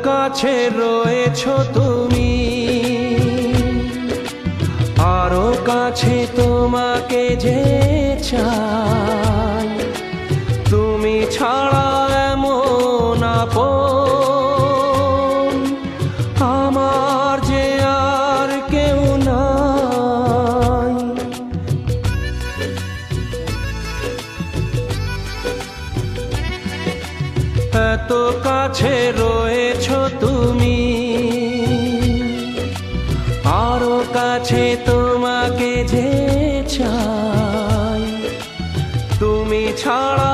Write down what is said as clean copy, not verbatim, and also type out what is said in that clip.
কাছে রয়েছো তুমি, আরো কাছে তোমাকে যে চাই। তুমি ছাড়া এমন আপন আমার যে আর কেউ নাই। এত কাছে রয়েছো তুমি, আরো কাছে তোমাকে যে চাই। তুমি ছাড়া